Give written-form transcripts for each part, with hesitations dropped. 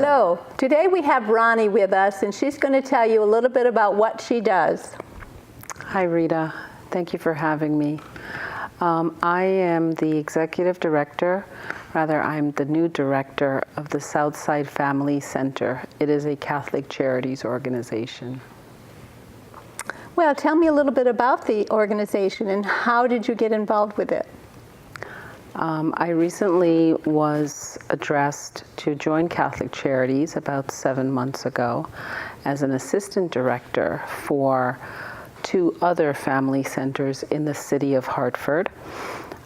So today we have Ronnie with us, and she's going to tell you a little bit about what she does. Hi, Rita. Thank you for having me. I am the executive director, I'm the new director of the Southside Family Center. It is a Catholic Charities organization. Well, tell me a little bit about the organization and how did you get involved with it? I recently was addressed to join Catholic Charities about 7 months ago as an assistant director for 2 other family centers in the city of Hartford.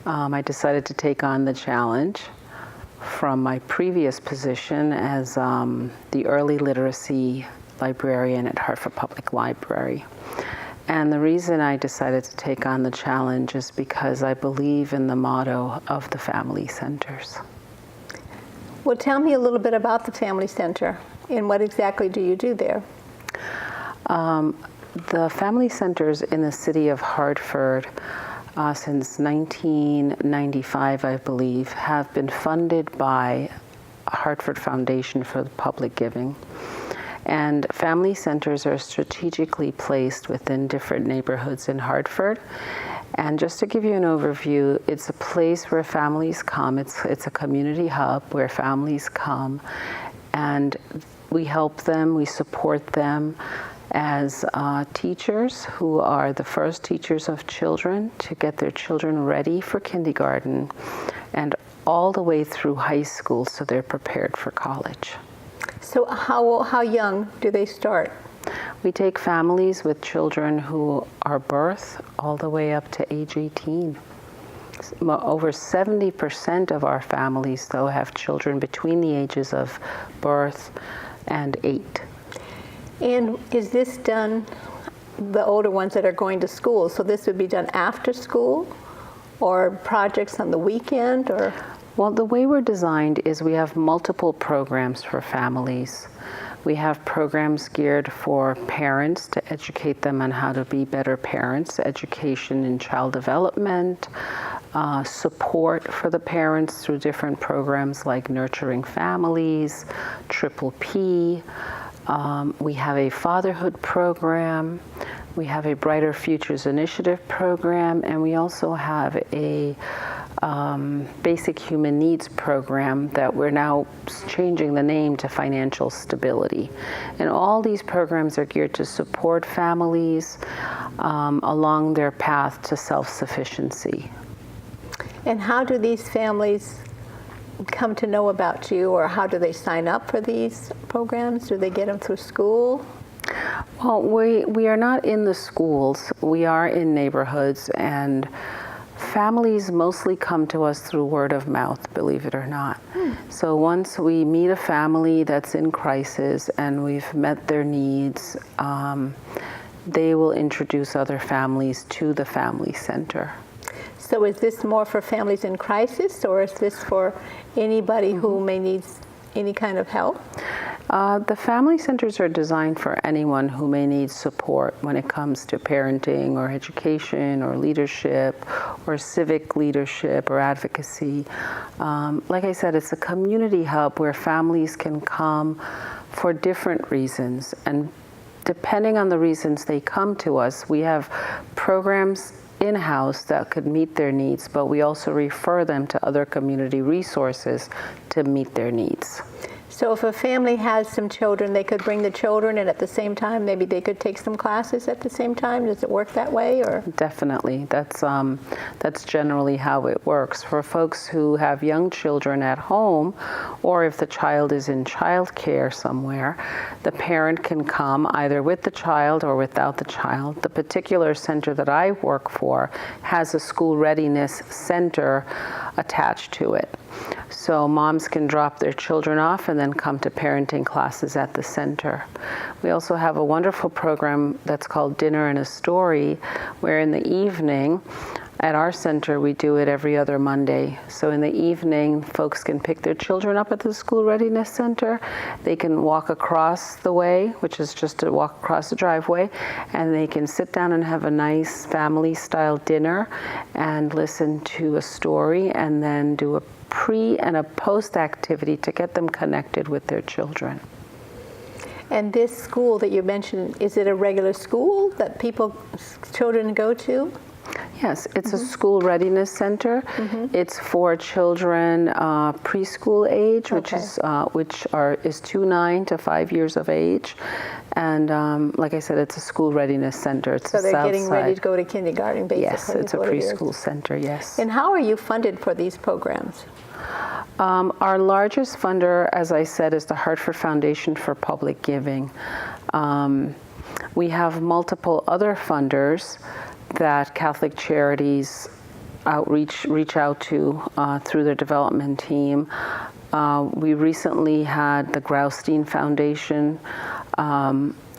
I decided to take on the challenge from my previous position as the early literacy librarian at Hartford Public Library. And the reason I decided to take on the challenge is because I believe in the motto of the family centers. Well, tell me a little bit about the family center and what exactly do you do there? The family centers in the city of Hartford since 1995, I believe, have been funded by Hartford Foundation for Public Giving. And family centers are strategically placed within different neighborhoods in Hartford. And just to give you an overview, it's a place where families come. It's a community hub where families come, and we help them, we support them as teachers who are the first teachers of children to get their children ready for kindergarten and all the way through high school so they're prepared for college. So how young do they start? We take families with children who are birth all the way up to age 18. Over 70% of our families, though, have children between the ages of birth and 8. And is this done, the older ones that are going to school, so this would be done after school or projects on the weekend or? Well, the way we're designed is we have multiple programs for families. We have programs geared for parents to educate them on how to be better parents, education in child development, support for the parents through different programs like Nurturing Families, Triple P. We have a fatherhood program. We have a Brighter Futures Initiative program, and we also have a basic human needs program that we're now changing the name to financial stability. And all these programs are geared to support families along their path to self-sufficiency. And how do these families come to know about you, or how do they sign up for these programs? Do they get them through school? Well, we are not in the schools. We are in neighborhoods, and families mostly come to us through word of mouth, believe it or not. So once we meet a family that's in crisis and we've met their needs, they will introduce other families to the family center. So is this more for families in crisis, or is this for anybody who may need any kind of help? The family centers are designed for anyone who may need support when it comes to parenting or education or leadership or civic leadership or advocacy. Like I said, it's a community hub where families can come for different reasons. And depending on the reasons they come to us, we have programs in-house that could meet their needs, but we also refer them to other community resources to meet their needs. So if a family has some children, they could bring the children, and at the same time, maybe they could take some classes at the same time? Does it work that way, or? Definitely. That's generally how it works. For folks who have young children at home, or if the child is in child care somewhere, the parent can come either with the child or without the child. The particular center that I work for has a school readiness center attached to it. So moms can drop their children off and then come to parenting classes at the center. We also have a wonderful program that's called Dinner and a Story, where in the evening, At our center, we do it every other Monday. So in the evening, folks can pick their children up at the School Readiness Center. They can walk across the way, which is just to walk across the driveway, and they can sit down and have a nice family-style dinner and listen to a story, and then do a pre and a post activity to get them connected with their children. And this school that you mentioned, is it a regular school that children go to? Yes, it's a school readiness center. It's for children preschool age, which is 9 to 5 years of age, and like I said, it's a school readiness center. It's so they're getting ready to go to kindergarten, basically. Yes, it's a preschool center. Yes. And how are you funded for these programs? Our largest funder, as I said, is the Hartford Foundation for Public Giving. We have multiple other funders that Catholic Charities reach out to through their development team. We recently had the Graustein Foundation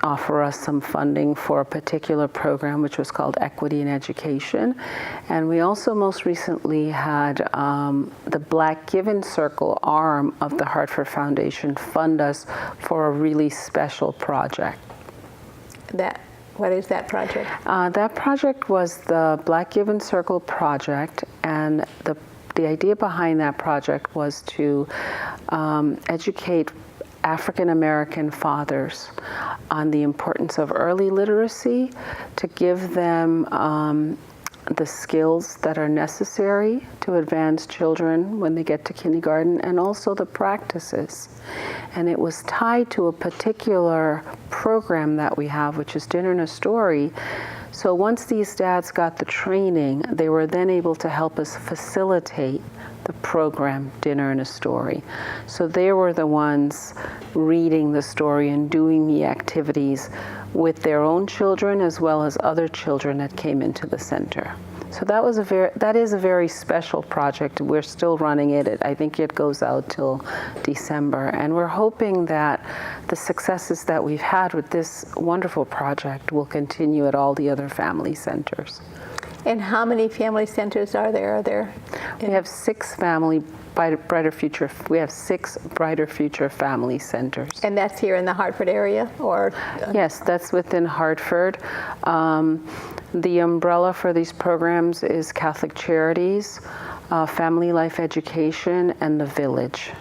offer us some funding for a particular program which was called Equity in Education. And we also most recently had the Black Giving Circle arm of the Hartford Foundation fund us for a really special project. What is that project? That project was the Black Giving Circle project, and the idea behind that project was to educate African American fathers on the importance of early literacy, to give them the skills that are necessary to advance children when they get to kindergarten, and also the practices. And it was tied to a particular program that we have, which is Dinner and a Story. So once these dads got the training, they were then able to help us facilitate the program Dinner and a Story. So they were the ones reading the story and doing the activities with their own children as well as other children that came into the center. So that is a very special project. We're still running it. I think it goes out till December, and we're hoping that the successes that we've had with this wonderful project will continue at all the other family centers. And how many family centers are there? We have 6 Brighter Future. We have 6 Brighter Future family centers. And that's here in the Hartford area, or? Yes, that's within Hartford. The umbrella for these programs is Catholic Charities, Family Life Education, and The Village.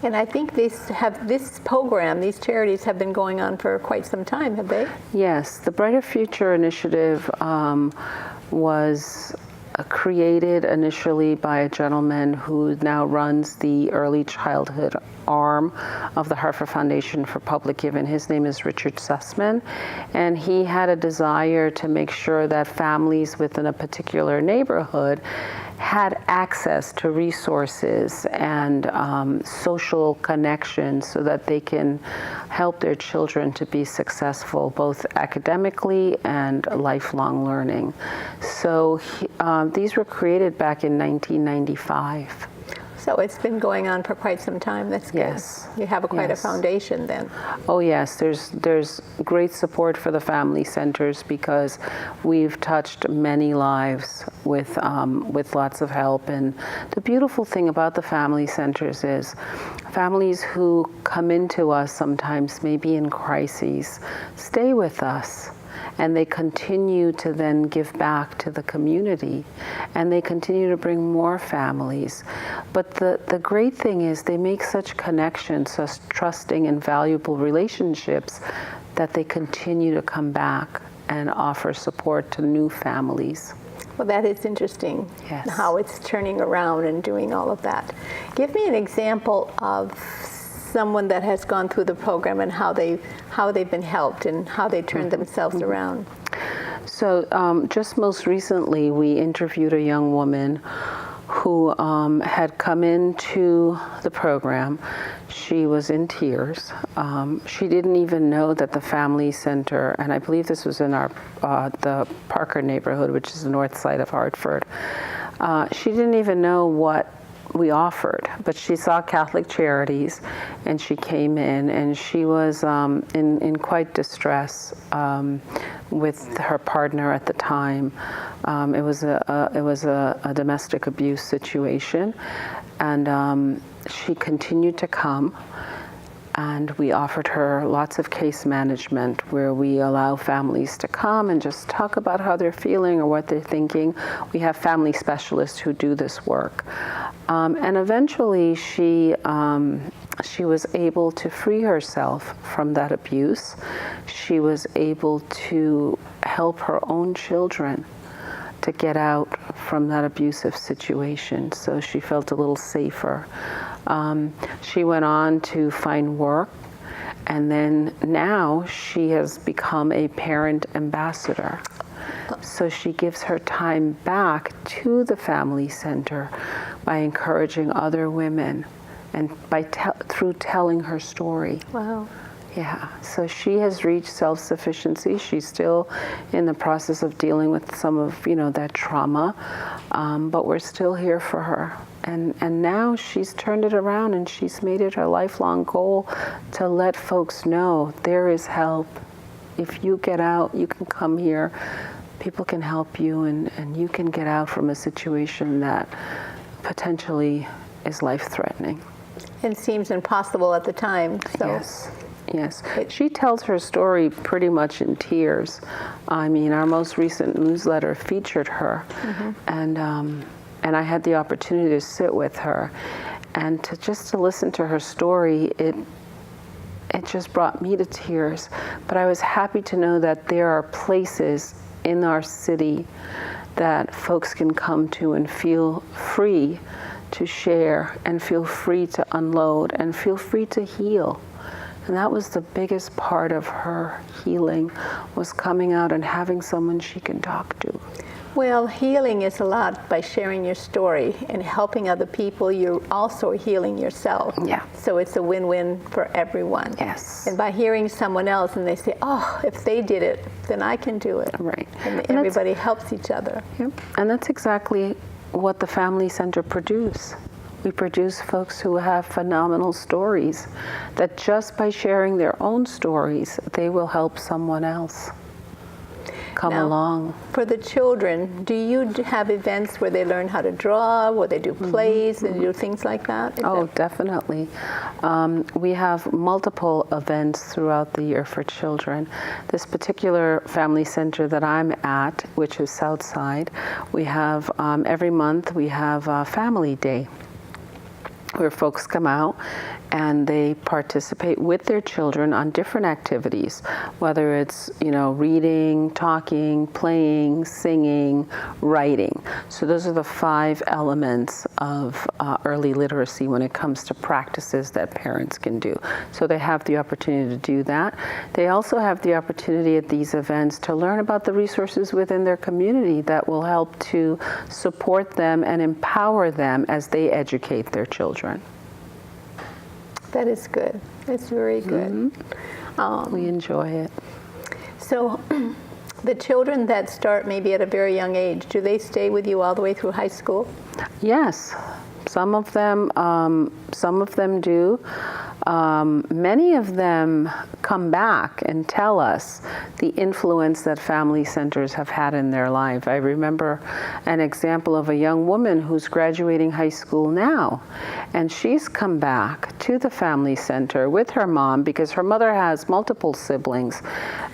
And I think this program, these charities have been going on for quite some time, have they? Yes, the Brighter Future initiative was created initially by a gentleman who now runs the early childhood arm of the Hartford Foundation for Public Giving. His name is Richard Sussman, and he had a desire to make sure that families within a particular neighborhood had access to resources and social connections so that they can help their children to be successful both academically and lifelong learning. So these were created back in 1995. So it's been going on for quite some time. That's good. Yes. You have quite a foundation then. Oh yes, there's great support for the family centers because we've touched many lives with lots of help. And the beautiful thing about the family centers is families who come into us sometimes maybe in crises stay with us. And they continue to then give back to the community, and they continue to bring more families. But the great thing is they make such connections, such trusting and valuable relationships, that they continue to come back and offer support to new families. Well, that is interesting, yes. How it's turning around and doing all of that. Give me an example of someone that has gone through the program and how they've been helped and how they turned themselves around. So just most recently, we interviewed a young woman who had come into the program. She was in tears. She didn't even know that the family center, and I believe this was in the Parker neighborhood, which is the north side of Hartford. She didn't even know what we offered. But she saw Catholic Charities, and she came in, and she was in quite distress with her partner at the time. It was a domestic abuse situation, and she continued to come. And we offered her lots of case management where we allow families to come and just talk about how they're feeling or what they're thinking. We have family specialists who do this work. And eventually she was able to free herself from that abuse. She was able to help her own children to get out from that abusive situation, so she felt a little safer. She went on to find work, and then now she has become a parent ambassador. So she gives her time back to the family center by encouraging other women and through telling her story. Wow. Yeah, so she has reached self-sufficiency. She's still in the process of dealing with some of, that trauma, but we're still here for her. And now she's turned it around, and she's made it her lifelong goal to let folks know there is help. If you get out, you can come here. People can help you, and you can get out from a situation that potentially is life-threatening. It seems impossible at the time. So. Yes. She tells her story pretty much in tears. I mean, our most recent newsletter featured her, and I had the opportunity to sit with her, and to listen to her story. It just brought me to tears. But I was happy to know that there are places in our city that folks can come to and feel free to share, and feel free to unload, and feel free to heal. And that was the biggest part of her healing, was coming out and having someone she can talk to. Well, healing is a lot by sharing your story and helping other people. You're also healing yourself. Yeah. So it's a win-win for everyone. Yes. And by hearing someone else and they say, oh, if they did it, then I can do it. Right. And everybody helps each other. Yep. And that's exactly what the Family Center produce. We produce folks who have phenomenal stories that just by sharing their own stories, they will help someone else come along. For the children, do you have events where they learn how to draw, where they do plays and do things like that? Definitely. We have multiple events throughout the year for children. This particular family center that I'm at, which is Southside, we have every month we have Family Day, where folks come out and they participate with their children on different activities, whether it's, reading, talking, playing, singing, writing. So those are the 5 elements of early literacy when it comes to practices that parents can do. So they have the opportunity to do that. They also have the opportunity at these events to learn about the resources within their community that will help to support them and empower them as they educate their children. That is good. It's very good. We enjoy it. So the children that start maybe at a very young age, do they stay with you all the way through high school? Yes, some of them do. Many of them come back and tell us the influence that family centers have had in their life. I remember an example of a young woman who's graduating high school now, and she's come back to the family center with her mom because her mother has multiple siblings,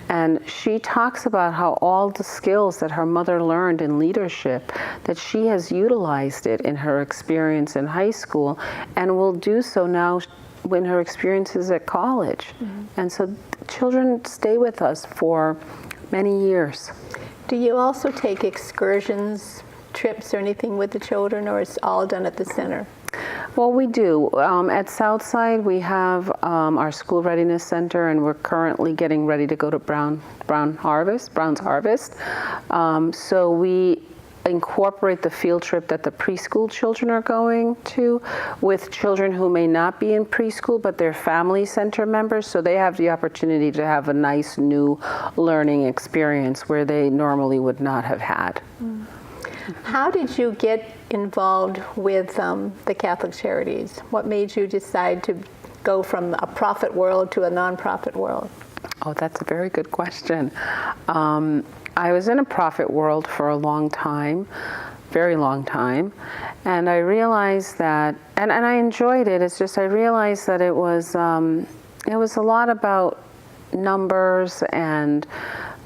and she talks about how all the skills that her mother learned in leadership, that she has utilized it in her experience in high school and will do so now when her experience is at college. And so children stay with us for many years. Do you also take excursions, trips, or anything with the children, or is it all done at the center? Well, we do. At Southside, we have our School Readiness Center, and we're currently getting ready to go to Brown's Harvest. So we incorporate the field trip that the preschool children are going to with children who may not be in preschool, but they're family center members, so they have the opportunity to have a nice new learning experience where they normally would not have had. How did you get involved with the Catholic Charities? What made you decide to go from a profit world to a nonprofit world? Oh, that's a very good question. I was in a profit world for a long time, very long time, and I realized that, and I enjoyed it. It's just I realized that it was a lot about numbers and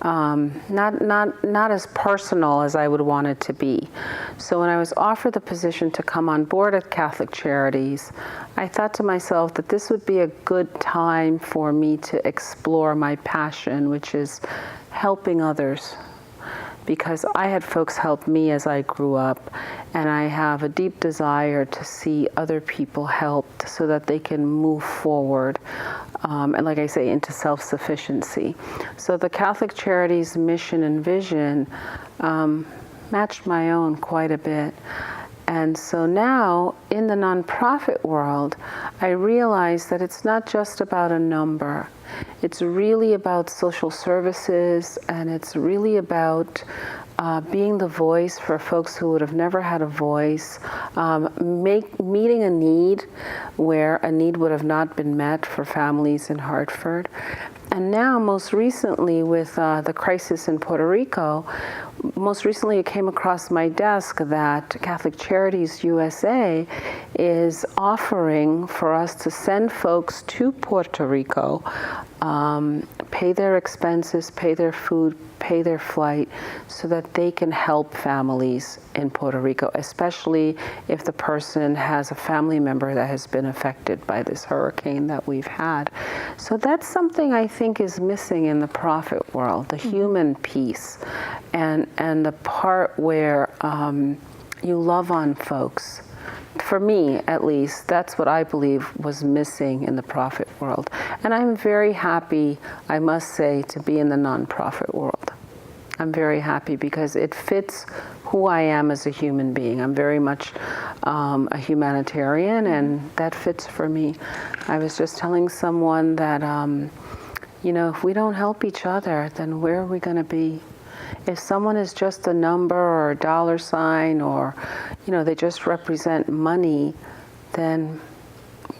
not as personal as I would want it to be. So when I was offered the position to come on board at Catholic Charities, I thought to myself that this would be a good time for me to explore my passion, which is helping others. Because I had folks help me as I grew up, and I have a deep desire to see other people helped so that they can move forward, and like I say, into self-sufficiency. So the Catholic Charities mission and vision matched my own quite a bit. And so now, in the nonprofit world, I realize that it's not just about a number. It's really about social services, and it's really about being the voice for folks who would have never had a voice, meeting a need where a need would have not been met for families in Hartford. And now, most recently, with the crisis in Puerto Rico, most recently it came across my desk that Catholic Charities USA is offering for us to send folks to Puerto Rico, pay their expenses, pay their food, pay their flight, so that they can help families in Puerto Rico, especially if the person has a family member that has been affected by this hurricane that we've had. So that's something I think is missing in the profit world, the human piece, and the part where you love on folks. For me, at least, that's what I believe was missing in the profit world. And I'm very happy, I must say, to be in the nonprofit world. I'm very happy because it fits who I am as a human being. I'm very much a humanitarian, and that fits for me. I was just telling someone that, if we don't help each other, then where are we going to be? If someone is just a number or a dollar sign, or, they just represent money, then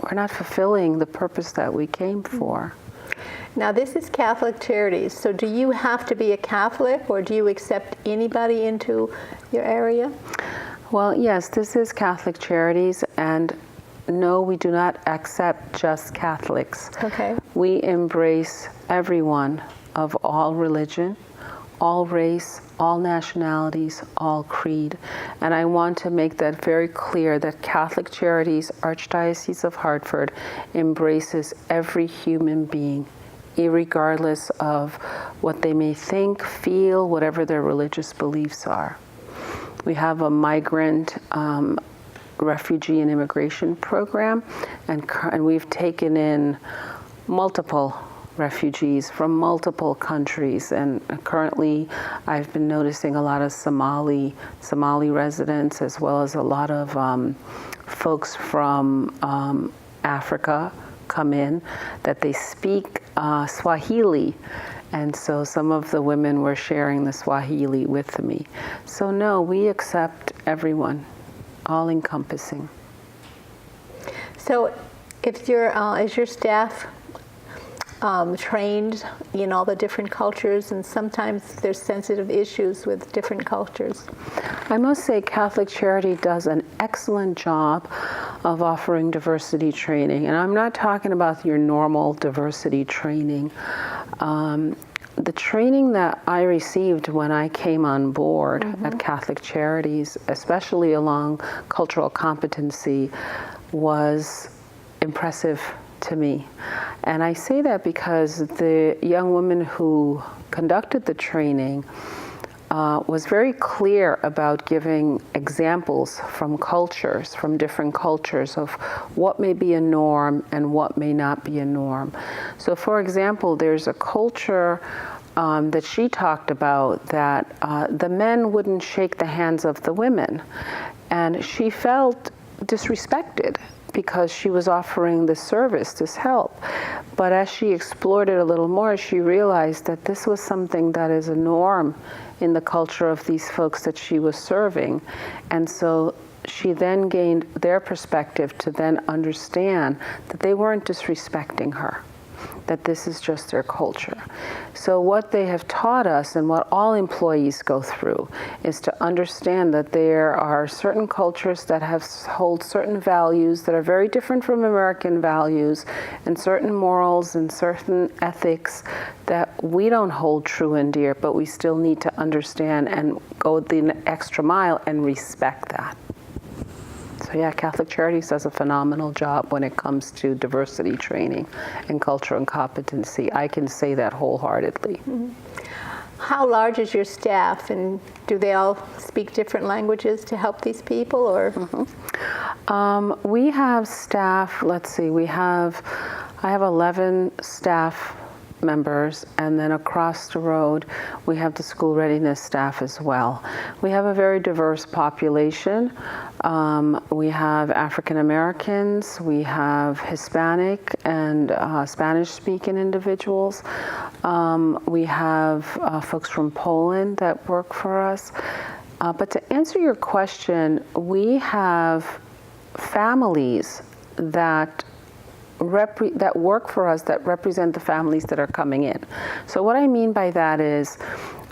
we're not fulfilling the purpose that we came for. Now, this is Catholic Charities, so do you have to be a Catholic, or do you accept anybody into your area? Well, yes, this is Catholic Charities, and no, we do not accept just Catholics. Okay. We embrace everyone of all religion, all race, all nationalities, all creed. And I want to make that very clear that Catholic Charities, Archdiocese of Hartford, embraces every human being, irregardless of what they may think, feel, whatever their religious beliefs are. We have a migrant refugee and immigration program, and we've taken in multiple refugees from multiple countries, and currently I've been noticing a lot of Somali residents, as well as a lot of folks from Africa come in, that they speak Swahili, and so some of the women were sharing the Swahili with me. So no, we accept everyone, all encompassing. So if is your staff trained in all the different cultures, and sometimes there's sensitive issues with different cultures? I must say Catholic Charity does an excellent job of offering diversity training, and I'm not talking about your normal diversity training. The training that I received when I came on board at Catholic Charities, especially along cultural competency, was impressive to me. And I say that because the young woman who conducted the training was very clear about giving examples from cultures, from different cultures, of what may be a norm and what may not be a norm. So for example, there's a culture that she talked about that the men wouldn't shake the hands of the women. And she felt disrespected because she was offering this service, this help. But as she explored it a little more, she realized that this was something that is a norm in the culture of these folks that she was serving. And so she then gained their perspective to then understand that they weren't disrespecting her, that this is just their culture. So what they have taught us, and what all employees go through, is to understand that there are certain cultures that hold certain values that are very different from American values, and certain morals and certain ethics that we don't hold true and dear, but we still need to understand and go the extra mile and respect that. So yeah, Catholic Charities does a phenomenal job when it comes to diversity training and cultural and competency. I can say that wholeheartedly. Mm-hmm. How large is your staff, and do they all speak different languages to help these people, or? Mm-hmm. We have staff, let's see, I have 11 staff members, and then across the road we have the school readiness staff as well. We have a very diverse population. We have African Americans, we have Hispanic and Spanish speaking individuals. We have folks from Poland that work for us. But to answer your question, we have families that work for us that represent the families that are coming in. So what I mean by that is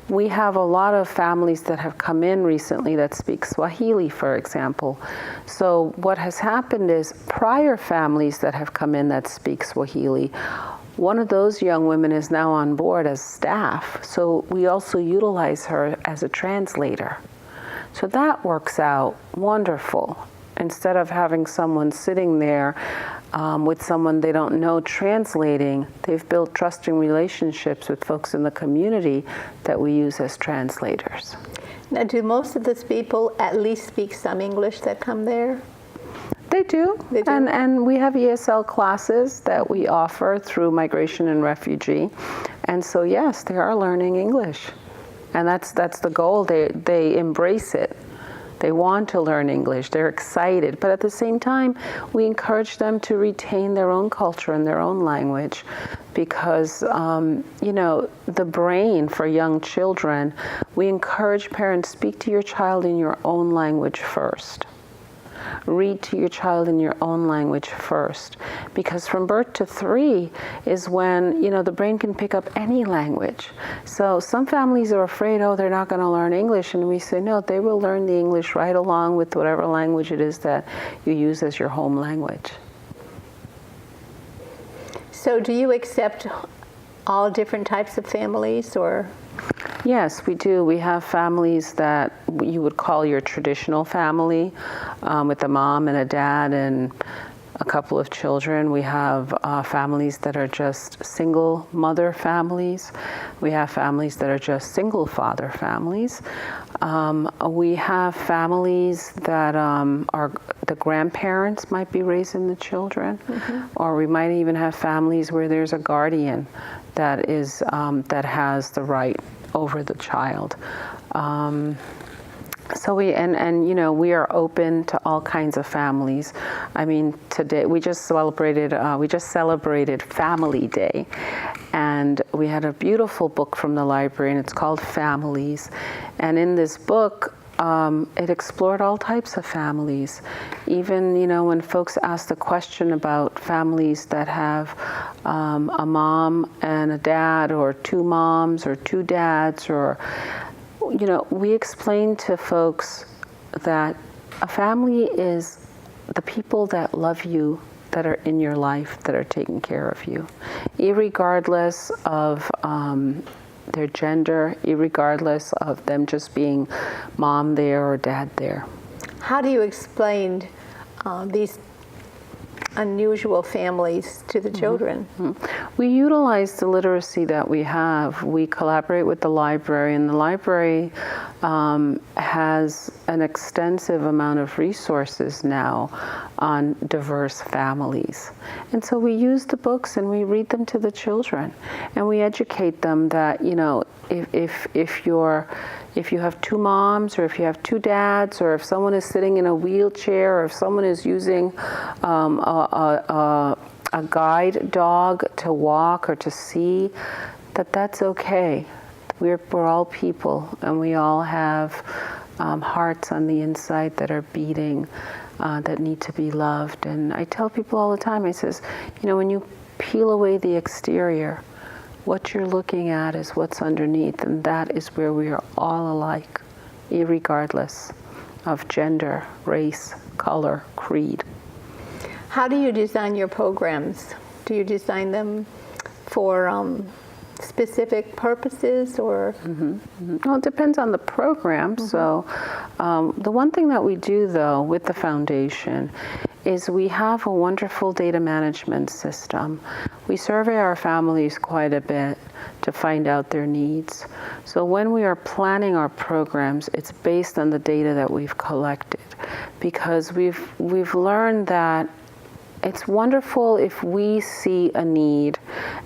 we have a lot of families that have come in recently that speak Swahili, for example. So what has happened is prior families that have come in that speak Swahili, one of those young women is now on board as staff. So we also utilize her as a translator. So that works out wonderful. Instead of having someone sitting there with someone they don't know translating, they've built trusting relationships with folks in the community that we use as translators. Now, do most of these people at least speak some English that come there? They do. They do. And we have ESL classes that we offer through Migration and Refugee. And so yes, they are learning English. And that's the goal. They embrace it. They want to learn English, they're excited, but at the same time, we encourage them to retain their own culture and their own language because, the brain for young children, we encourage parents, speak to your child in your own language first. Read to your child in your own language first, because from birth to 3 is when the brain can pick up any language. So some families are afraid, they're not going to learn English, and we say no, they will learn the English right along with whatever language it is that you use as your home language. So do you accept all different types of families, or? Yes, we do. We have families that you would call your traditional family, with a mom and a dad and a couple of children. We have families that are just single mother families. We have families that are just single father families. We have families that are the grandparents might be raising the children, or we might even have families where there's a guardian that is that has the right over the child. So we are open to all kinds of families. I mean, today we just celebrated Family Day, and we had a beautiful book from the library, and it's called Families. And in this book, it explored all types of families. Even, when folks ask the question about families that have a mom and a dad, or 2 moms or 2 dads, or, we explain to folks that a family is the people that love you, that are in your life, that are taking care of you, irregardless of their gender, irregardless of them just being mom there or dad there. How do you explain these unusual families to the children? We utilize the literacy that we have. We collaborate with the library, and the library has an extensive amount of resources now on diverse families. And so we use the books and we read them to the children, and we educate them that, if you have 2 moms, or if you have 2 dads, or if someone is sitting in a wheelchair, or if someone is using a guide dog to walk or to see, that's okay. We're all people, and we all have hearts on the inside that are beating, that need to be loved. And I tell people all the time, I says, when you peel away the exterior, what you're looking at is what's underneath, and that is where we are all alike, irregardless of gender, race, color, creed. How do you design your programs? Do you design them for specific purposes, or? Well, it depends on the program. So the one thing that we do, though, with the foundation is we have a wonderful data management system. We survey our families quite a bit to find out their needs. So when we are planning our programs, it's based on the data that we've collected, because we've learned that it's wonderful if we see a need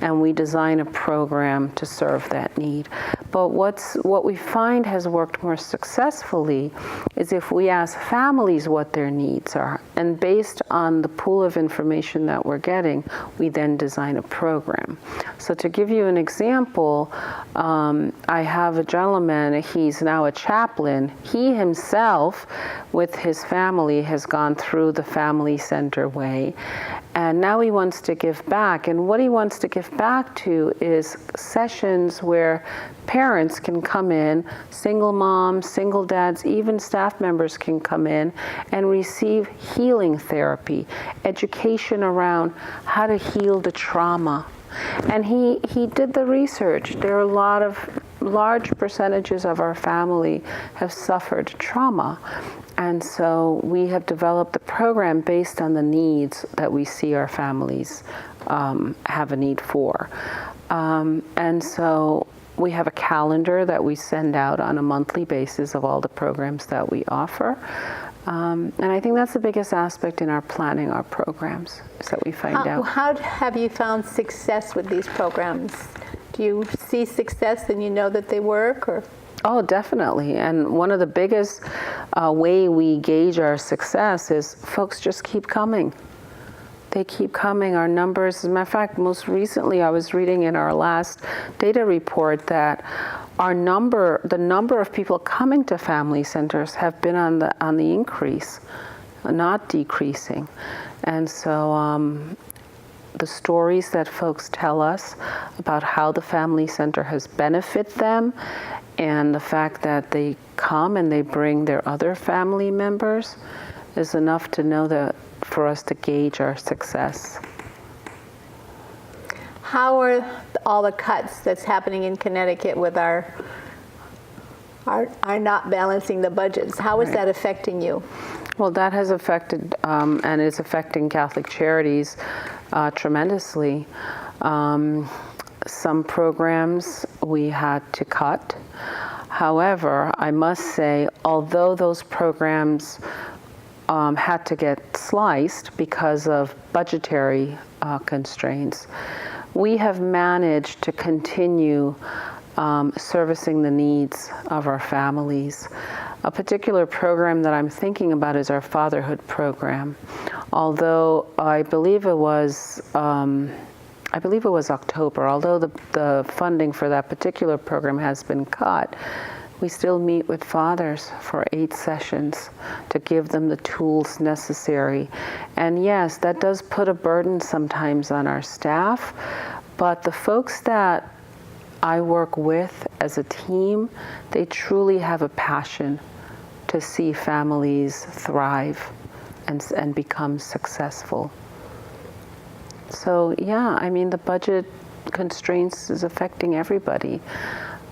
and we design a program to serve that need. But what we find has worked more successfully is if we ask families what their needs are, and based on the pool of information that we're getting, we then design a program. So to give you an example, I have a gentleman, he's now a chaplain. He himself, with his family, has gone through the Family Center way. And now he wants to give back. And what he wants to give back to is sessions where parents can come in, single moms, single dads, even staff members can come in and receive healing therapy, education around how to heal the trauma. And he did the research. There are large percentages of our family have suffered trauma. And so we have developed the program based on the needs that we see our families have a need for. And so we have a calendar that we send out on a monthly basis of all the programs that we offer. And I think that's the biggest aspect in our planning our programs, is that we find out. How have you found success with these programs? Do you see success and you know that they work, or? Oh, definitely. And one of the biggest way we gauge our success is folks just keep coming. They keep coming. Our numbers, as a matter of fact, most recently I was reading in our last data report that the number of people coming to family centers have been on the increase, not decreasing. And so the stories that folks tell us about how the family center has benefited them, and the fact that they come and they bring their other family members, is enough to know that for us to gauge our success. How are all the cuts that's happening in Connecticut with our not balancing the budgets? How is that affecting you? Well, that has affected and is affecting Catholic Charities tremendously. Some programs we had to cut. However, I must say, although those programs had to get sliced because of budgetary constraints, we have managed to continue servicing the needs of our families. A particular program that I'm thinking about is our fatherhood program. Although I believe it was October, although the funding for that particular program has been cut, we still meet with fathers for 8 sessions to give them the tools necessary. And yes, that does put a burden sometimes on our staff, but the folks that I work with as a team, they truly have a passion to see families thrive and become successful. So yeah, I mean, the budget constraints is affecting everybody,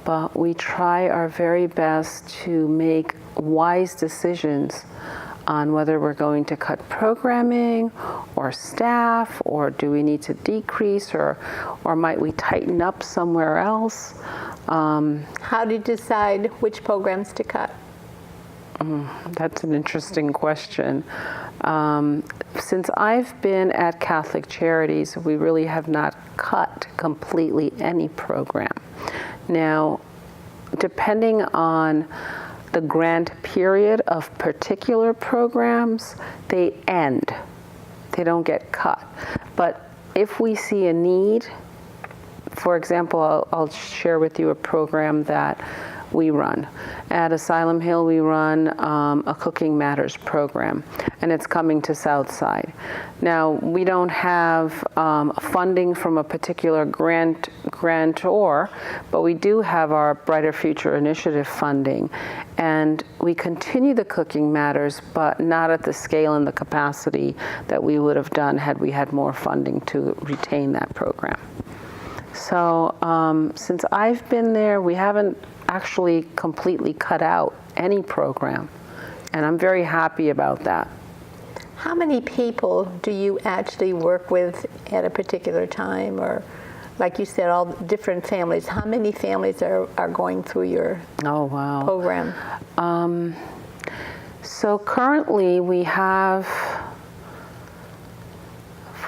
but we try our very best to make wise decisions on whether we're going to cut programming or staff, or do we need to decrease, or might we tighten up somewhere else. How do you decide which programs to cut? That's an interesting question. Since I've been at Catholic Charities, we really have not cut completely any program. Now, depending on the grant period of particular programs, they end. They don't get cut. But if we see a need, for example, I'll share with you a program that we run. At Asylum Hill, we run a Cooking Matters program, and it's coming to Southside. Now, we don't have funding from a particular grantor, but we do have our Brighter Future Initiative funding, and we continue the Cooking Matters, but not at the scale and the capacity that we would have done had we had more funding to retain that program. So since I've been there, we haven't actually completely cut out any program, and I'm very happy about that. How many people do you actually work with at a particular time, or like you said, all different families? How many families are going through your program? So currently we have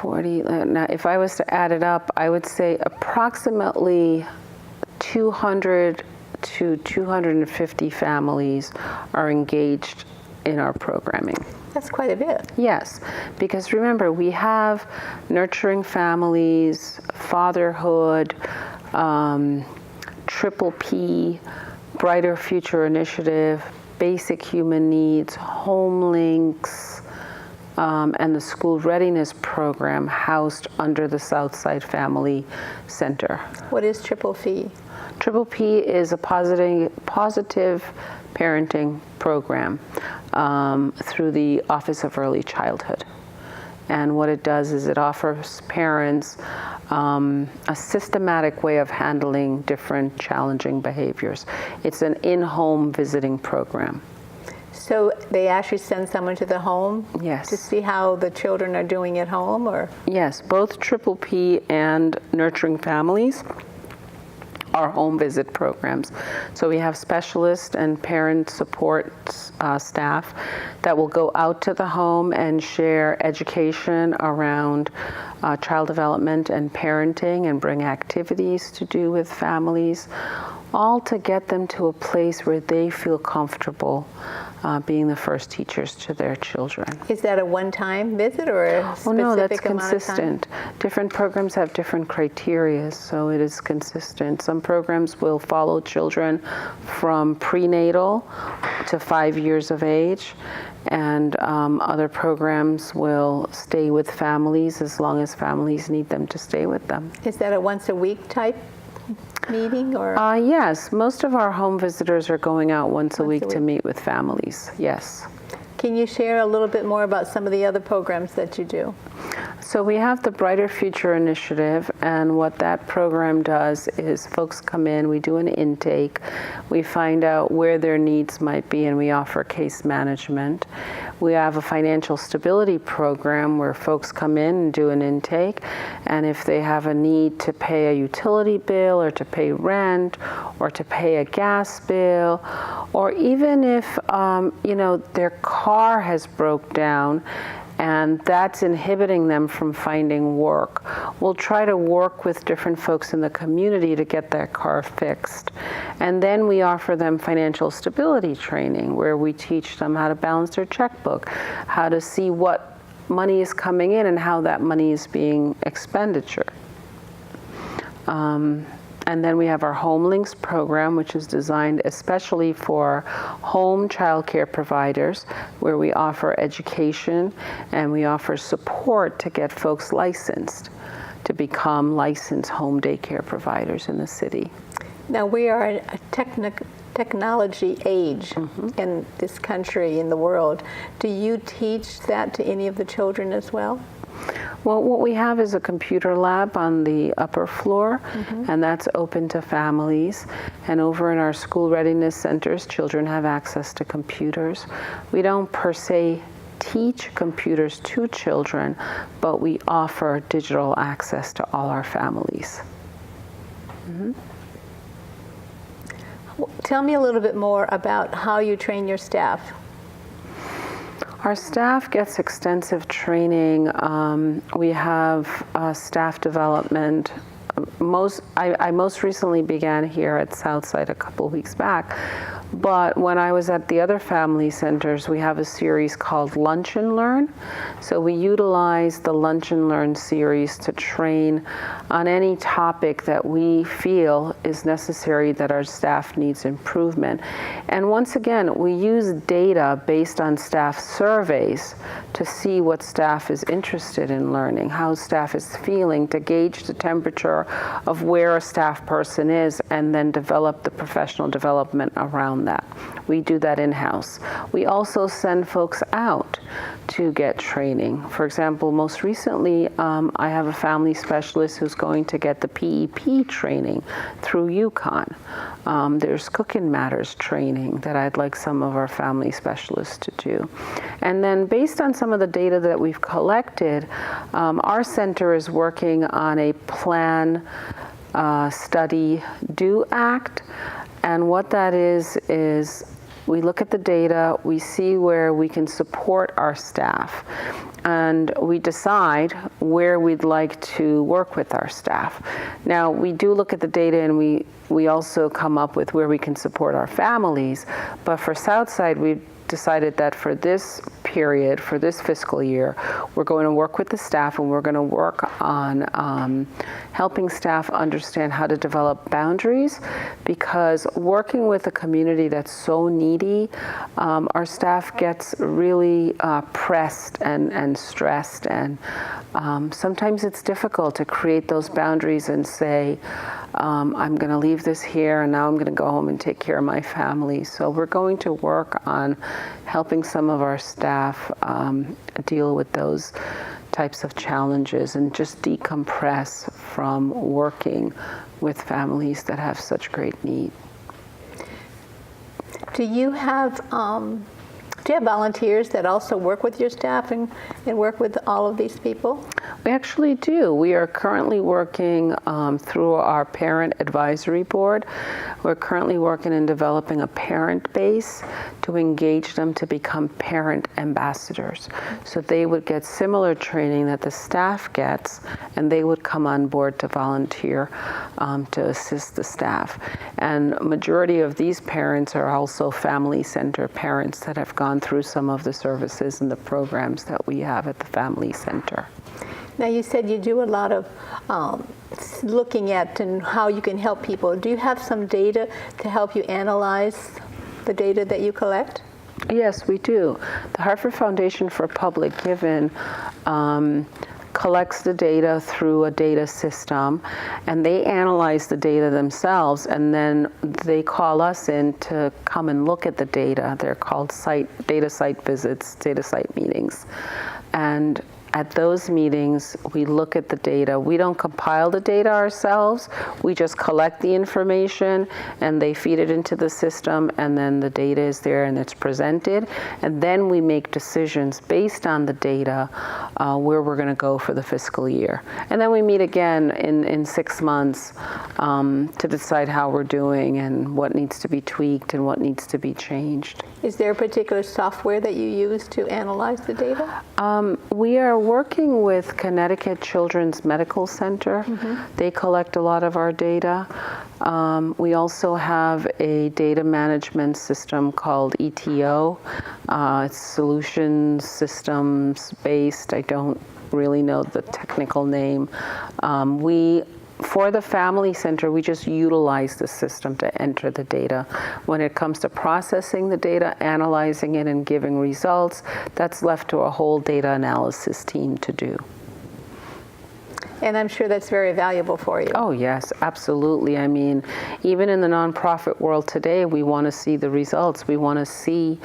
40, now if I was to add it up, I would say approximately 200 to 250 families are engaged in our programming. That's quite a bit. Yes, because remember, we have nurturing families, fatherhood, Triple P, Brighter Future Initiative, Basic Human Needs, Home Links, and the School Readiness Program housed under the Southside Family Center. What is Triple P? Triple P is a positive parenting program through the Office of Early Childhood. And what it does is it offers parents a systematic way of handling different challenging behaviors. It's an in-home visiting program. So they actually send someone to the home? Yes. To see how the children are doing at home, or? Yes, both Triple P and Nurturing Families are home visit programs. So we have specialists and parent support staff that will go out to the home and share education around child development and parenting, and bring activities to do with families, all to get them to a place where they feel comfortable being the first teachers to their children. Is that a one-time visit or a specific no, that's amount of time? consistent. Different programs have different criteria, so it is consistent. Some programs will follow children from prenatal to 5 years of age, and other programs will stay with families as long as families need them to stay with them. Is that a once-a-week type meeting, or? Yes, most of our home visitors are going out once a week to meet with families, yes. Can you share a little bit more about some of the other programs that you do? So we have the Brighter Future Initiative, and what that program does is folks come in, we do an intake, we find out where their needs might be, and we offer case management. We have a financial stability program where folks come in and do an intake, and if they have a need to pay a utility bill, or to pay rent, or to pay a gas bill, or even if their car has broke down and that's inhibiting them from finding work, we'll try to work with different folks in the community to get their car fixed. And then we offer them financial stability training, where we teach them how to balance their checkbook, how to see what money is coming in and how that money is being expenditure. And then we have our Home Links program, which is designed especially for home child care providers, where we offer education and we offer support to get folks licensed to become licensed home daycare providers in the city. Now, we are a technology age in this country, in the world. Do you teach that to any of the children as well? Well, what we have is a computer lab on the upper floor, and that's open to families. And over in our school readiness centers, children have access to computers. We don't per se teach computers to children, but we offer digital access to all our families. Tell me a little bit more about how you train your staff. Our staff gets extensive training. We have staff development. I most recently began here at Southside a couple weeks back, But when I was at the other family centers, we have a series called Lunch and Learn. So we utilize the Lunch and Learn series to train on any topic that we feel is necessary that our staff needs improvement. And once again, we use data based on staff surveys to see what staff is interested in learning, how staff is feeling, to gauge the temperature of where a staff person is, and then develop the professional development around that. We do that in-house. We also send folks out to get training. For example, most recently, I have a family specialist who's going to get the PEP training through UConn. There's Cooking Matters training that I'd like some of our family specialists to do. And then based on some of the data that we've collected, our center is working on a plan, study, do act. And what that is we look at the data, we see where we can support our staff, and we decide where we'd like to work with our staff. Now, we do look at the data, and we also come up with where we can support our families, but for Southside, we've decided that for this period, for this fiscal year, we're going to work with the staff, and we're going to work on helping staff understand how to develop boundaries, because working with a community that's so needy, our staff gets really pressed and stressed, and sometimes it's difficult to create those boundaries and say, I'm going to leave this here, and now I'm going to go home and take care of my family. So we're going to work on helping some of our staff deal with those types of challenges and just decompress from working with families that have such great need. Do you have volunteers that also work with your staff and work with all of these people? We actually do. We are currently working through our parent advisory board. We're currently working in developing a parent base to engage them to become parent ambassadors. So they would get similar training that the staff gets, and they would come on board to volunteer to assist the staff. And majority of these parents are also family center parents that have gone through some of the services and the programs that we have at the family center. Now, you said you do a lot of looking at and how you can help people. Do you have some data to help you analyze the data that you collect? Yes, we do. The Hartford Foundation for Public Giving collects the data through a data system, and they analyze the data themselves, and then they call us in to come and look at the data. They're called data site visits, data site meetings. And at those meetings, we look at the data. We don't compile the data ourselves. We just collect the information, and they feed it into the system, and then the data is there and it's presented. And then we make decisions based on the data where we're going to go for the fiscal year. And then we meet again in 6 months to decide how we're doing and what needs to be tweaked and what needs to be changed. Is there a particular software that you use to analyze the data? We are working with Connecticut Children's Medical Center. Mm-hmm. They collect a lot of our data. We also have a data management system called ETO. It's solutions systems based. I don't really know the technical name. For the family center, we just utilize the system to enter the data. When it comes to processing the data, analyzing it, and giving results, that's left to a whole data analysis team to do. And I'm sure that's very valuable for you. Oh, yes, absolutely. I mean, even in the nonprofit world today, we want to see the results. We want to see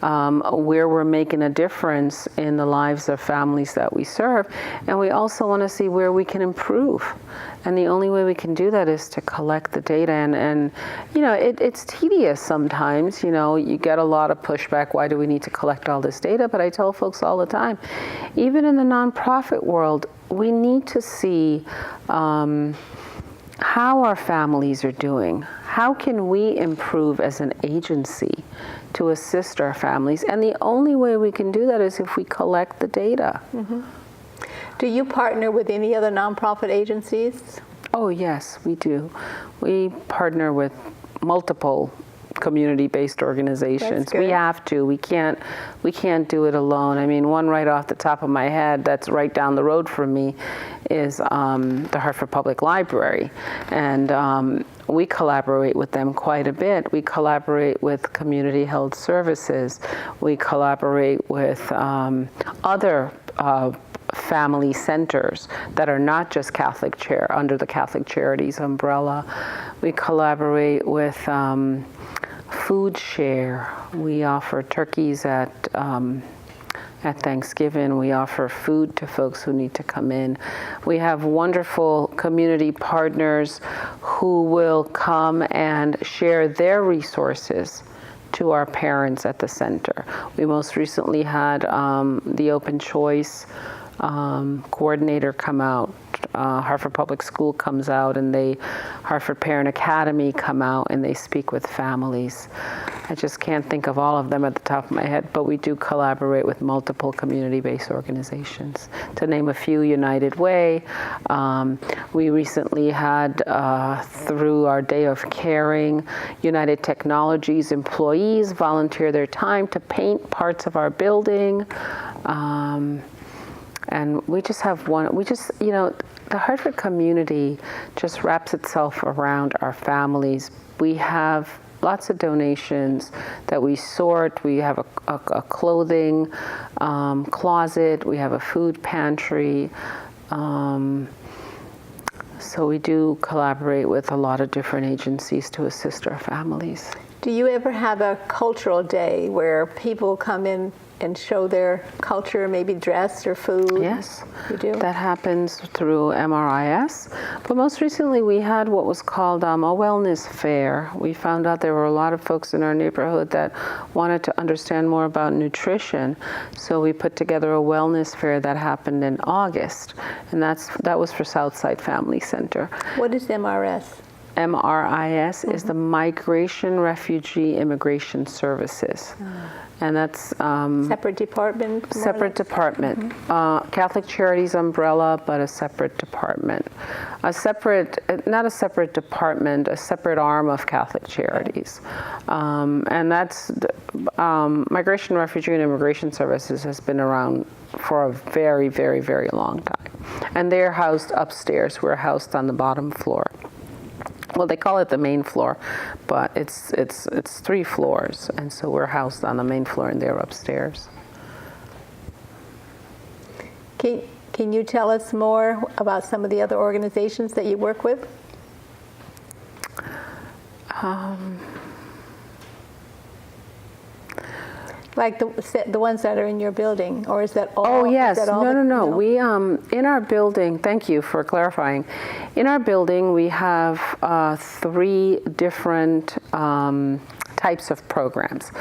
where we're making a difference in the lives of families that we serve. And we also want to see where we can improve. And the only way we can do that is to collect the data. And you know, it's tedious sometimes. You know, you get a lot of pushback. Why do we need to collect all this data? But I tell folks all the time, even in the nonprofit world, we need to see how our families are doing. How can we improve as an agency to assist our families? And the only way we can do that is if we collect the data. Mm-hmm. Do you partner with any other nonprofit agencies? Oh, yes, we do. We partner with multiple community-based organizations. That's good. We have to. We can't do it alone. I mean, one right off the top of my head that's right down the road from me is the Hartford Public Library, and we collaborate with them quite a bit. We collaborate with Community Health Services. We collaborate with other family centers that are not just under the Catholic Charities umbrella. We collaborate with Food Share. We offer turkeys at Thanksgiving. We offer food to folks who need to come in. We have wonderful community partners who will come and share their resources to our parents at the center. We most recently had the Open Choice coordinator come out. Hartford Public School comes out, and Hartford Parent Academy come out, and they speak with families. I just can't think of all of them at the top of my head, but we do collaborate with multiple community-based organizations. To name a few, United Way. We recently had, through our Day of Caring, United Technologies employees volunteer their time to paint parts of our building. And we just have the Hartford community just wraps itself around our families. We have lots of donations that we sort. We have a clothing closet. We have a food pantry. So we do collaborate with a lot of different agencies to assist our families. Do you ever have a cultural day where people come in and show their culture, maybe dress or food? Yes, you do. That happens through MRIS. But most recently, we had what was called a wellness fair. We found out there were a lot of folks in our neighborhood that wanted to understand more about nutrition. So we put together a wellness fair that happened in August, and that was for Southside Family Center. What is MRS? MRIS is the Migration, Refugee, Immigration Services. And that's separate department? Separate department. Catholic Charities umbrella, but a separate department. Not a separate department, a separate arm of Catholic Charities. And that's Migration, Refugee, and Immigration Services has been around for a very, very, very long time. And they're housed upstairs. We're housed on the bottom floor. Well, they call it the main floor, but it's 3 floors, and so we're housed on the main floor, and they're upstairs. Can you tell us more about some of the other organizations that you work with? Like the ones that are in your building, or is that all? Oh yes, no. We in our building. Thank you for clarifying. In our building, we have 3 different types of programs.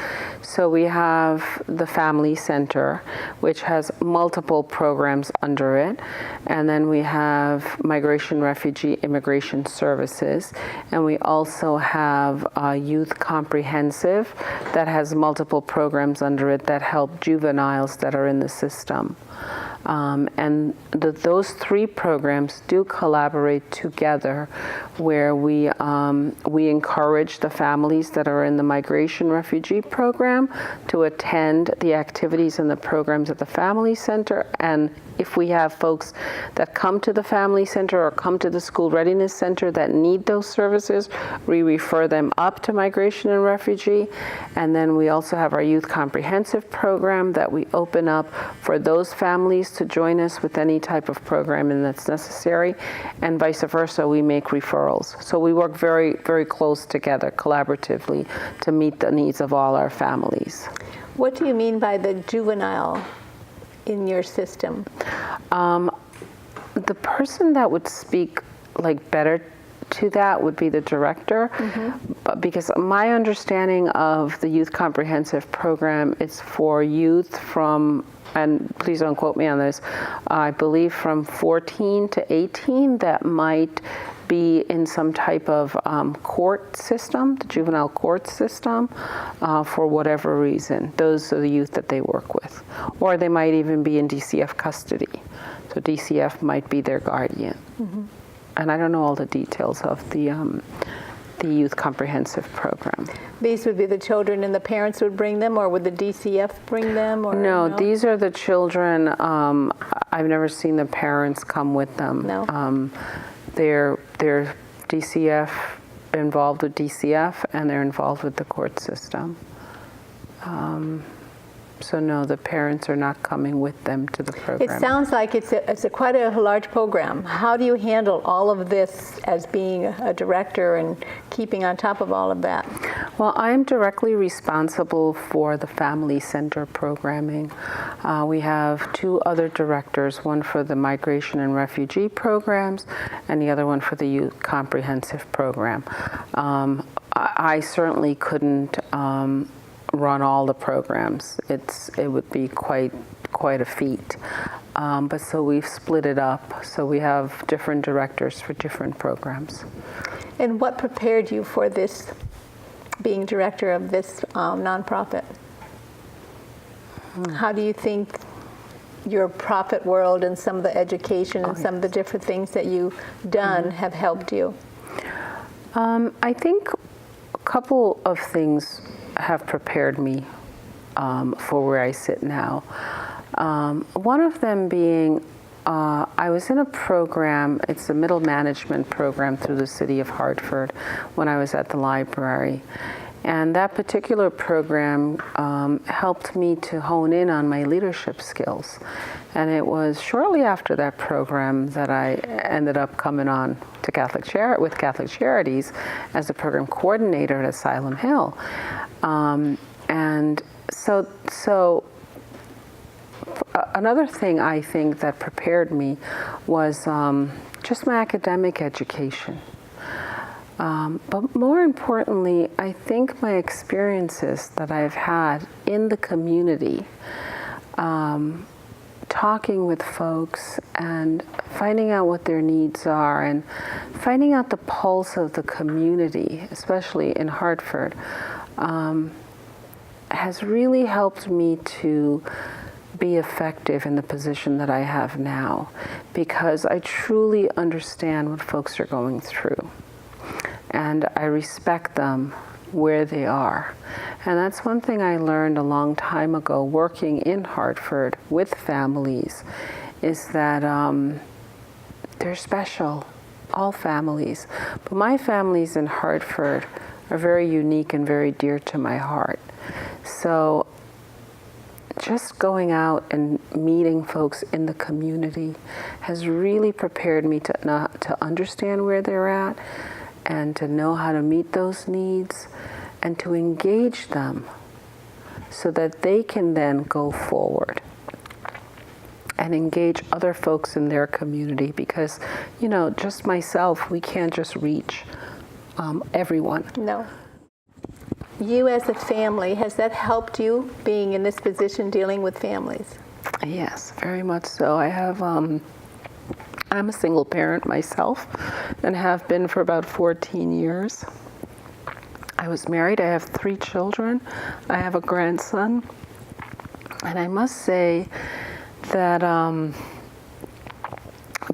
So we have the Family Center, which has multiple programs under it, and then we have Migration, Refugee, Immigration Services, and we also have Youth Comprehensive that has multiple programs under it that help juveniles that are in the system. And those 3 programs do collaborate together, where we encourage the families that are in the Migration Refugee program to attend the activities and the programs at the Family Center. And if we have folks that come to the Family Center or come to the School Readiness Center that need those services, we refer them up to Migration and Refugee. And then we also have our Youth Comprehensive program that we open up for those families to join us with any type of programming that's necessary, and vice versa, we make referrals. So we work very, very close together collaboratively to meet the needs of all our families. What do you mean by the juvenile in your system? The person that would speak better to that would be the director, because my understanding of the Youth Comprehensive program is for youth from, and please don't quote me on this, I believe from 14 to 18 that might be in some type of court system, the juvenile court system, for whatever reason. Those are the youth that they work with. Or they might even be in DCF custody. So DCF might be their guardian. And I don't know all the details of the the Youth Comprehensive Program. These would be the children and the parents would bring them, or would the DCF bring them? Or No, these are the children. I've never seen the parents come with them. No. They're DCF, involved with DCF, and they're involved with the court system. So no, the parents are not coming with them to the program. It sounds like it's quite a large program. How do you handle all of this as being a director and keeping on top of all of that? Well, I'm directly responsible for the Family Center programming. We have two other directors, one for the Migration and Refugee programs and the other one for the Youth Comprehensive program. I certainly couldn't run all the programs. It would be quite a feat. But so we've split it up. So we have different directors for different programs. And what prepared you for this, being director of this nonprofit? How do you think your profit world and some of the education and some of the different things that you've done have helped you? I think a couple of things have prepared me for where I sit now. One of them being, I was in a program, it's a middle management program through the city of Hartford when I was at the library. And that particular program helped me to hone in on my leadership skills. And it was shortly after that program that I ended up coming on to Catholic Charities as a program coordinator at Asylum Hill. And so another thing I think that prepared me was just my academic education. But more importantly, I think my experiences that I've had in the community, talking with folks and finding out what their needs are and finding out the pulse of the community, especially in Hartford, has really helped me to be effective in the position that I have now, because I truly understand what folks are going through. And I respect them where they are. And that's one thing I learned a long time ago working in Hartford with families, is that they're special, all families. But my families in Hartford are very unique and very dear to my heart. So just going out and meeting folks in the community has really prepared me to understand where they're at, and to know how to meet those needs and to engage them so that they can then go forward and engage other folks in their community, because, you know, just myself, we can't just reach everyone. No. You as a family, has that helped you being in this position dealing with families? Yes, very much so. I have I'm a single parent myself and have been for about 14 years. I was married. I have 3 children. I have a grandson. And I must say that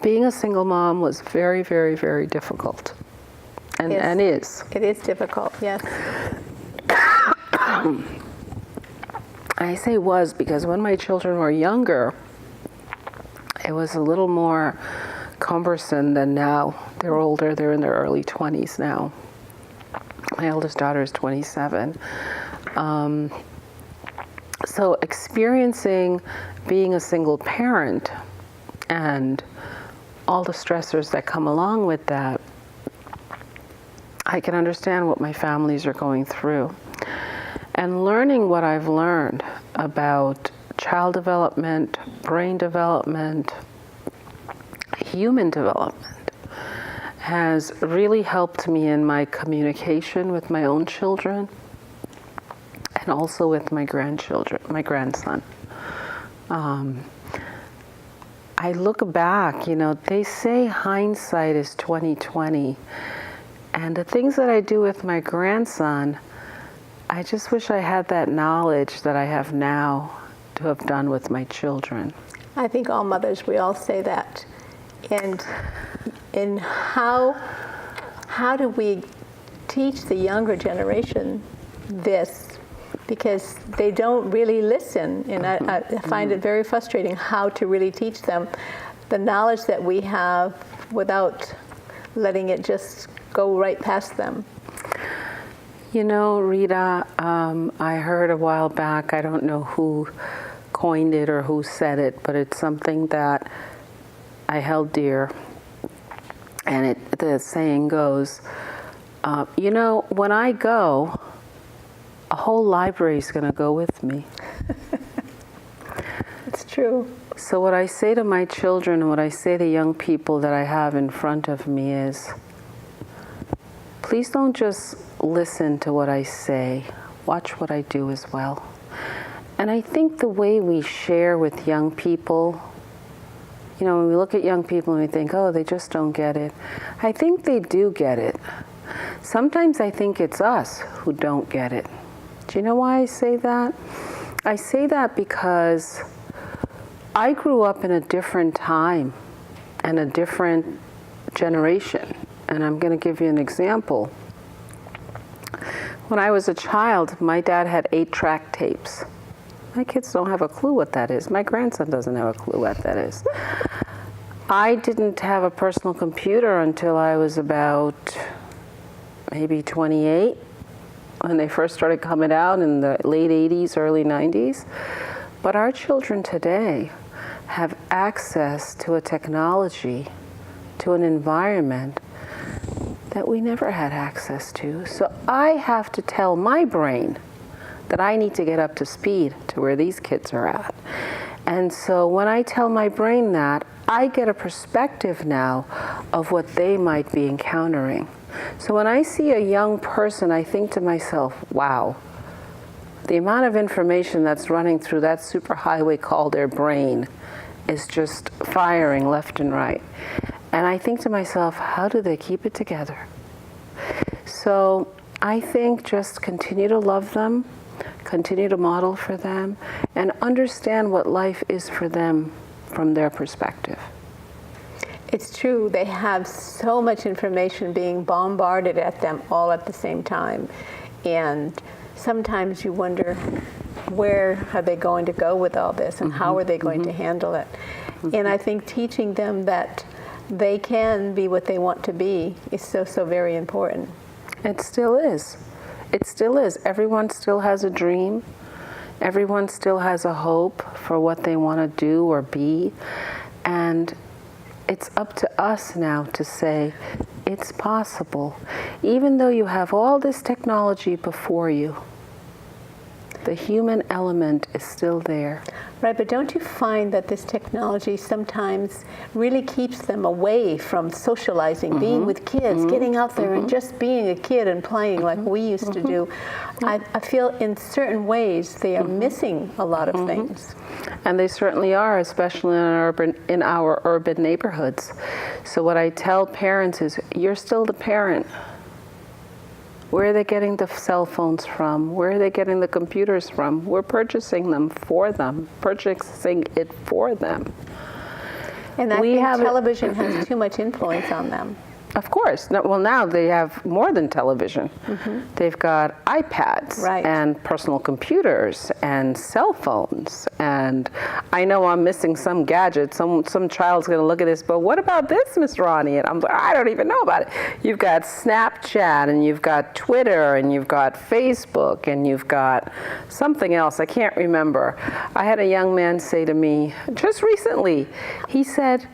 being a single mom was very, very, very difficult. And, Yes. and is. It is difficult, yes. I say was because when my children were younger, it was a little more cumbersome than now. They're older, they're in their early 20s now. My oldest daughter is 27. So experiencing being a single parent and all the stressors that come along with that, I can understand what my families are going through. And learning what I've learned about child development, brain development, human development has really helped me in my communication with my own children and also with my grandchildren, my grandson. I look back, you know, they say hindsight is 20/20, and the things that I do with my grandson, I just wish I had that knowledge that I have now to have done with my children. I think all mothers, we all say that. And how do we teach the younger generation this, because they don't really listen, and I find it very frustrating how to really teach them the knowledge that we have without letting it just go right past them. You know, Rita, I heard a while back, I don't know who coined it or who said it, but it's something that I held dear. And the saying goes, you know, when I go, a whole library is going to go with me. It's true. So what I say to my children, and what I say to young people that I have in front of me is, please don't just listen to what I say, watch what I do as well. And I think the way we share with young people, you know, when we look at young people and we think, oh, they just don't get it. I think they do get it. Sometimes I think it's us who don't get it. Do you know why I say that? I say that because I grew up in a different time and a different generation. And I'm going to give you an example. When I was a child, my dad had 8-track tapes. My kids don't have a clue what that is. My grandson doesn't have a clue what that is. I didn't have a personal computer until I was about maybe 28, when they first started coming out in the late 80s, early 90s. But our children today have access to a technology, to an environment that we never had access to. So I have to tell my brain that I need to get up to speed to where these kids are at. And so when I tell my brain that, I get a perspective now of what they might be encountering. So when I see a young person, I think to myself, wow, the amount of information that's running through that superhighway called their brain is just firing left and right. And I think to myself, how do they keep it together? So I think just continue to love them, continue to model for them, and understand what life is for them from their perspective. It's true. They have so much information being bombarded at them all at the same time. And sometimes you wonder, where are they going to go with all this, and how are they going to handle it? And I think teaching them that they can be what they want to be is so, so very important. It still is. It still is. Everyone still has a dream. Everyone still has a hope for what they want to do or be. And it's up to us now to say, it's possible. Even though you have all this technology before you, the human element is still there. Right, but don't you find that this technology sometimes really keeps them away from socializing, being with kids, getting out there and just being a kid and playing like we used to do? I feel in certain ways they are missing a lot of things. And they certainly are, especially in our urban neighborhoods. So what I tell parents is, you're still the parent. Where are they getting the cell phones from? Where are they getting the computers from? We're purchasing them for them, purchasing it for them. And I think television has too much influence on them. Of course. No, well, now they have more than television. They've got iPads and personal computers and cell phones. And I know I'm missing some gadget. Some child's going to look at this, but what about this, Miss Ronnie? And I'm like, I don't even know about it. You've got Snapchat, and you've got Twitter, and you've got Facebook, and you've got something else. I can't remember. I had a young man say to me just recently, he said,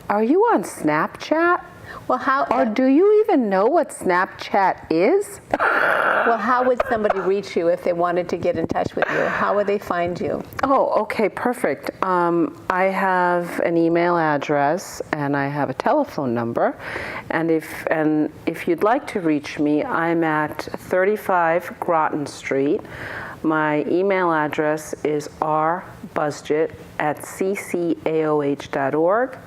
"Are you on Snapchat?" Well, or do you even know what Snapchat is? Well, how would somebody reach you if they wanted to get in touch with you? How would they find you? Oh, okay, perfect. I have an email address and I have a telephone number. And if you'd like to reach me, I'm at 35 Groton Street. My email address is rbusgett@ccaoh.org.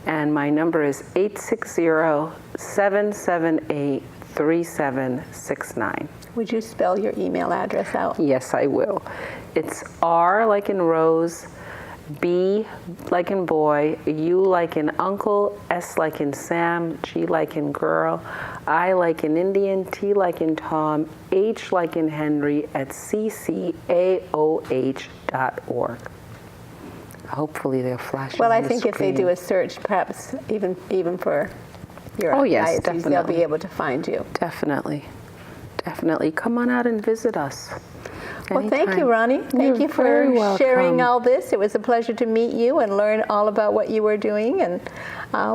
And my number is 860-778-3769. Would you spell your email address out? Yes, I will. It's R like in Rose, B like in boy, U like in uncle, S like in Sam, G like in girl, I like in Indian, T like in Tom, H like in Henry at ccaoh.org. Hopefully they'll flash. Well, on I the think if they do screen. a search, perhaps even for your Oh, yes, diocese, they'll definitely. be able to find you. Definitely. Come on out and visit us. Well, thank you, Anytime. Ronnie. Thank You're you for very sharing welcome. all this. It was a pleasure to meet you and learn all about what you were doing, and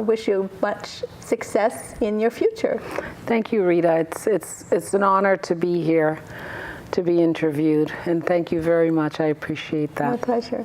wish you much success in your future. Thank you, Rita. It's an honor to be here, to be interviewed, and thank you very much. I appreciate that. My pleasure.